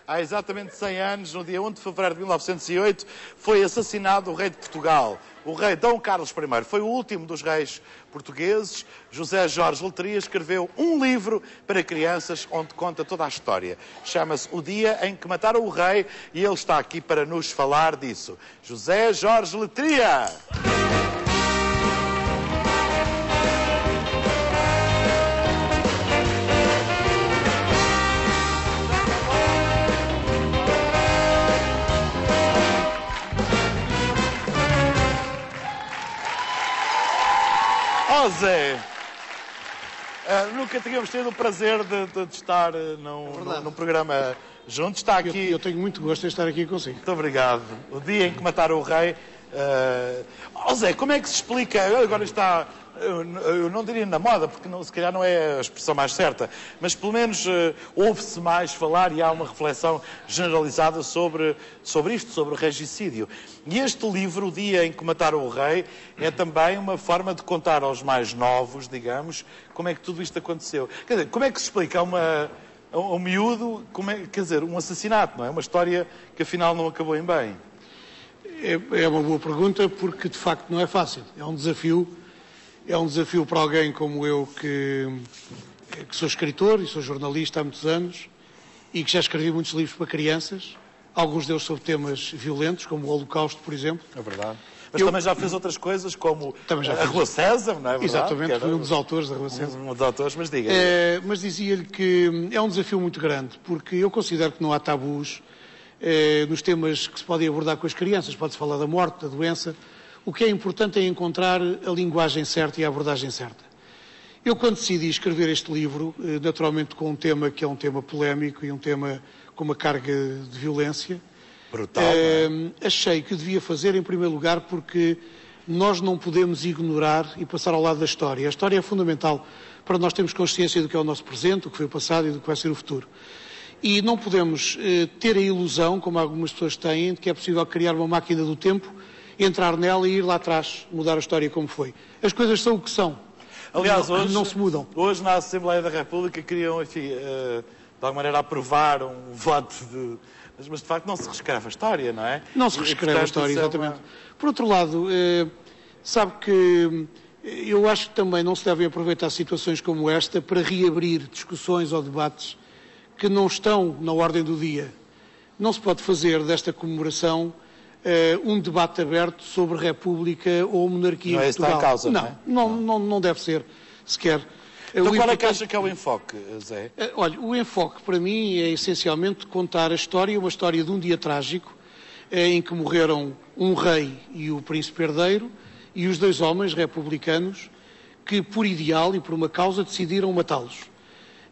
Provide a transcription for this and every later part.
há exatamente 100 anos, no dia 1 de fevereiro de 1908, foi assassinado o rei de Portugal. O rei Dom Carlos I foi o último dos reis portugueses. José Jorge Letria escreveu um livro para crianças onde conta toda a história. Chama-se O Dia em que Mataram o Rei e ele está aqui para nos falar disso. José Jorge Letria! Zé, nunca tínhamos tido o prazer de estar num programa juntos. Está aqui. Eu tenho muito gosto em estar aqui consigo. Muito obrigado. O dia em que mataram o rei. Zé, como é que se explica? Agora está. Eu não diria na moda, porque se calhar não é a expressão mais certa, mas pelo menos ouve-se mais falar e há uma reflexão generalizada sobre isto, sobre o regicídio. E este livro, O Dia em que Mataram o Rei, é também uma forma de contar aos mais novos, digamos, como é que tudo isto aconteceu. Quer dizer, como é que se explica a um miúdo, quer dizer, um assassinato, não é? Uma história que afinal não acabou em bem. É uma boa pergunta, porque de facto não é fácil. É um desafio para alguém como eu, que sou escritor e sou jornalista há muitos anos e que já escrevi muitos livros para crianças, alguns deles sobre temas violentos, como o Holocausto, por exemplo. É verdade. Mas também já fez outras coisas, como a Rua César, não é verdade? Exatamente, fui um dos autores da Rua César. Um dos autores, mas diga. Mas dizia-lhe que é um desafio muito grande, porque eu considero que não há tabus nos temas que se podem abordar com as crianças. Pode-se falar da morte, da doença. O que é importante é encontrar a linguagem certa e a abordagem certa. Eu, quando decidi escrever este livro, naturalmente com um tema que é um tema polémico e um tema com uma carga de violência, brutal, achei que o devia fazer, em primeiro lugar, porque nós não podemos ignorar e passar ao lado da história. A história é fundamental para nós termos consciência do que é o nosso presente, do que foi o passado e do que vai ser o futuro. E não podemos ter a ilusão, como algumas pessoas têm, de que é possível criar uma máquina do tempo, entrar nela e ir lá atrás, mudar a história como foi. As coisas são o que são. Aliás, hoje não se mudam. Hoje, na Assembleia da República, queriam, enfim, de alguma maneira, aprovar um voto de... Mas, de facto, não se reescreve a história, não é? Não se reescreve a história, exatamente. Por outro lado, sabe que eu acho que também não se devem aproveitar situações como esta para reabrir discussões ou debates que não estão na ordem do dia. Não se pode fazer desta comemoração um debate aberto sobre república ou monarquia em Portugal. Não é esta a causa, não deve ser sequer. Então qual é que acha que é o enfoque, Zé? Olha, o enfoque para mim é essencialmente contar a história, uma história de um dia trágico, em que morreram um rei e o príncipe herdeiro, e os dois homens republicanos que, por ideal e por uma causa, decidiram matá-los.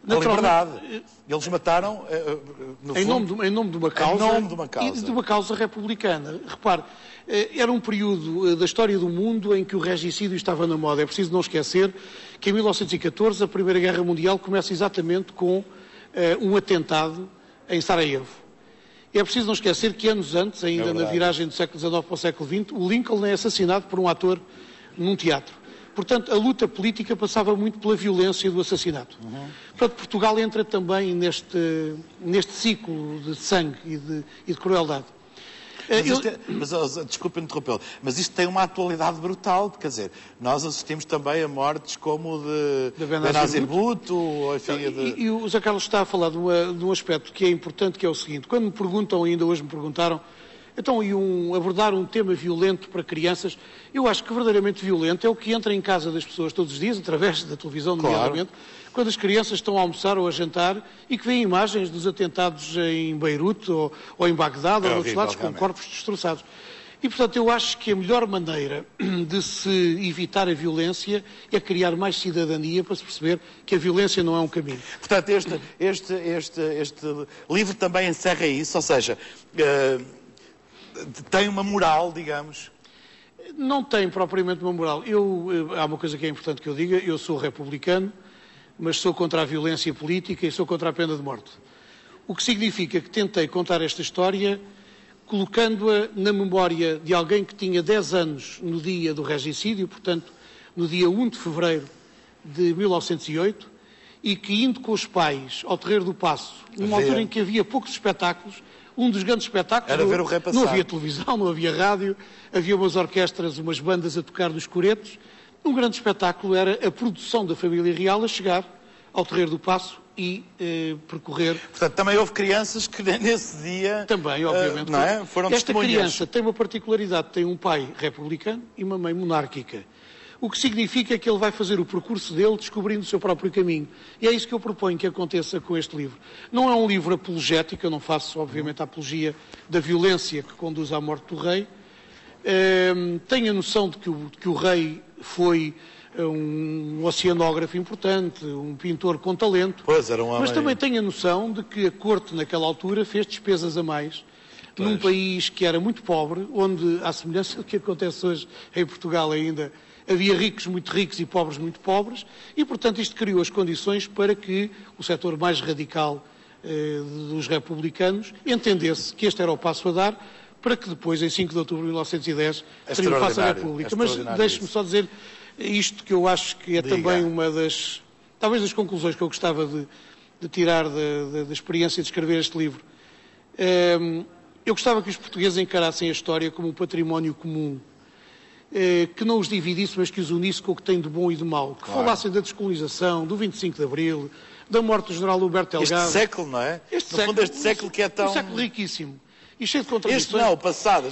Na liberdade. Eles mataram, no fundo, em nome de uma causa. Em nome de uma causa. E de uma causa republicana. Repare, era um período da história do mundo em que o regicídio estava na moda. É preciso não esquecer que em 1914 a Primeira Guerra Mundial começa exatamente com um atentado em Sarajevo. É preciso não esquecer que anos antes, ainda na viragem do século XIX para o século XX, o Lincoln é assassinado por um ator num teatro. Portanto, a luta política passava muito pela violência do assassinato. Portanto, Portugal entra também neste ciclo de sangue e de crueldade. Desculpe interrompê-lo, mas isto tem uma atualidade brutal, quer dizer, nós assistimos também a mortes como de Benazir Bhutto, E o Zé Carlos está a falar de um aspecto que é importante, que é o seguinte: quando me perguntam, ainda hoje me perguntaram, então, abordar um tema violento para crianças, eu acho que verdadeiramente violento é o que entra em casa das pessoas todos os dias, através da televisão, nomeadamente, quando as crianças estão a almoçar ou a jantar e que veem imagens dos atentados em Beirute ou em Bagdade ou noutros lados, com corpos destroçados. E, portanto, eu acho que a melhor maneira de se evitar a violência é criar mais cidadania para se perceber que a violência não é um caminho. Portanto, este livro também encerra isso, ou seja... tem uma moral, digamos? Não tem propriamente uma moral. Há uma coisa que é importante que eu diga: eu sou republicano, mas sou contra a violência política e sou contra a pena de morte. O que significa que tentei contar esta história colocando-a na memória de alguém que tinha 10 anos no dia do regicídio, portanto, no dia 1 de fevereiro de 1908, e que, indo com os pais ao Terreiro do Paço, numa altura em que havia poucos espetáculos, um dos grandes espetáculos... Era ver o rei passar. Não havia televisão, não havia rádio, havia umas orquestras, umas bandas a tocar nos coretos. Um grande espetáculo era a produção da família real a chegar ao Terreiro do Paço e percorrer... Portanto, também houve crianças que nesse dia... Também, obviamente. Não é? Foram Esta testemunhas. criança tem uma particularidade, tem um pai republicano e uma mãe monárquica. O que significa que ele vai fazer o percurso dele descobrindo o seu próprio caminho. E é isso que eu proponho que aconteça com este livro. Não é um livro apologético, eu não faço, obviamente, a apologia da violência que conduz à morte do rei. Tenho a noção de que o rei foi um oceanógrafo importante, um pintor com talento. Pois, era um homem... Mas também tenho a noção de que a corte, naquela altura, fez despesas a mais. Pois. Num país que era muito pobre, onde, à semelhança do que acontece hoje em Portugal ainda, havia ricos muito ricos e pobres muito pobres, e, portanto, isto criou as condições para que o setor mais radical dos republicanos entendesse que este era o passo a dar, para que depois, em 5 de outubro de 1910, triunfasse a República. Mas deixe-me só dizer isto, que eu acho que é também uma das, talvez, das conclusões que eu gostava de tirar da experiência de escrever este livro. Eu gostava que os portugueses encarassem a história como um património comum, que não os dividisse, mas que os unisse com o que tem de bom e de mau. Que falassem da descolonização, do 25 de Abril, da morte do general Huberto Delgado. Este século, não é? Este século que é tão... Um século riquíssimo. E cheio de contradições. Este não, o passado.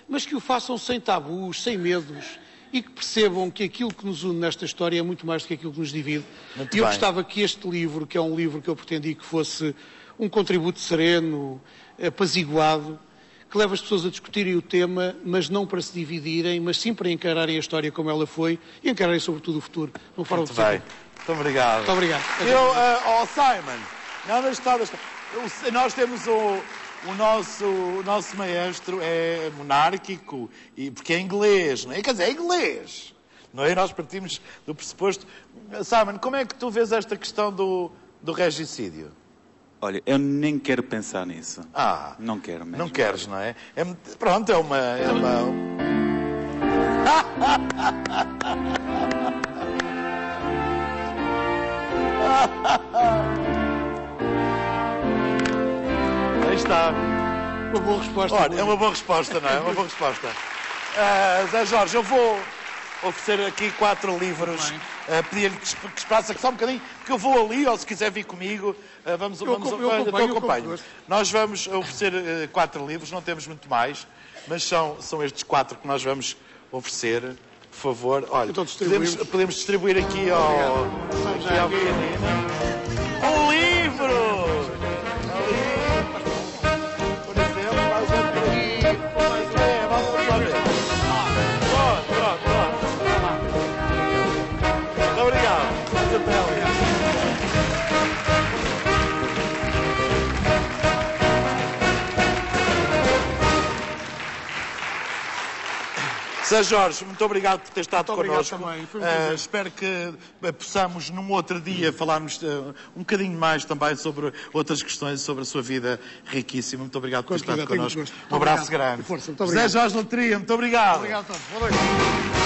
Mas que o façam sem tabus, sem medos, e que percebam que aquilo que nos une nesta história é muito mais do que aquilo que nos divide. E eu gostava que este livro, que é um livro que eu pretendi que fosse um contributo sereno, apaziguado, que leva as pessoas a discutirem o tema, mas não para se dividirem, mas sim para encararem a história como ela foi e encararem sobretudo o futuro. Não foram muito bem. Muito obrigado. Muito obrigado. Simon, nós temos o nosso maestro é monárquico, porque é inglês, não é? Quer dizer, é inglês. Não é? Nós partimos do pressuposto. Simon, como é que tu vês esta questão do regicídio? Olha, eu nem quero pensar nisso. Não quero mesmo. Não queres, não é? Pronto, é uma... Aí está. Uma boa resposta. Olha, é uma boa resposta, não é? Uma boa resposta. Zé Jorge, eu vou oferecer aqui 4 livros. Pedir-lhe que esperasse só um bocadinho, que eu vou ali, ou se quiser vir comigo, eu acompanho. Nós vamos oferecer 4 livros, não temos muito mais, mas são estes 4 que nós vamos oferecer. Por favor, olha, então podemos distribuir aqui ao pequenino. Um livro! Zé Jorge, muito obrigado por ter estado connosco. Espero que possamos, num outro dia, falarmos um bocadinho mais também sobre outras questões, sobre a sua vida riquíssima. Muito obrigado por ter estado connosco. Um abraço grande. Força, muito obrigado. Zé Jorge Letria, muito obrigado. Obrigado a todos. Boa noite.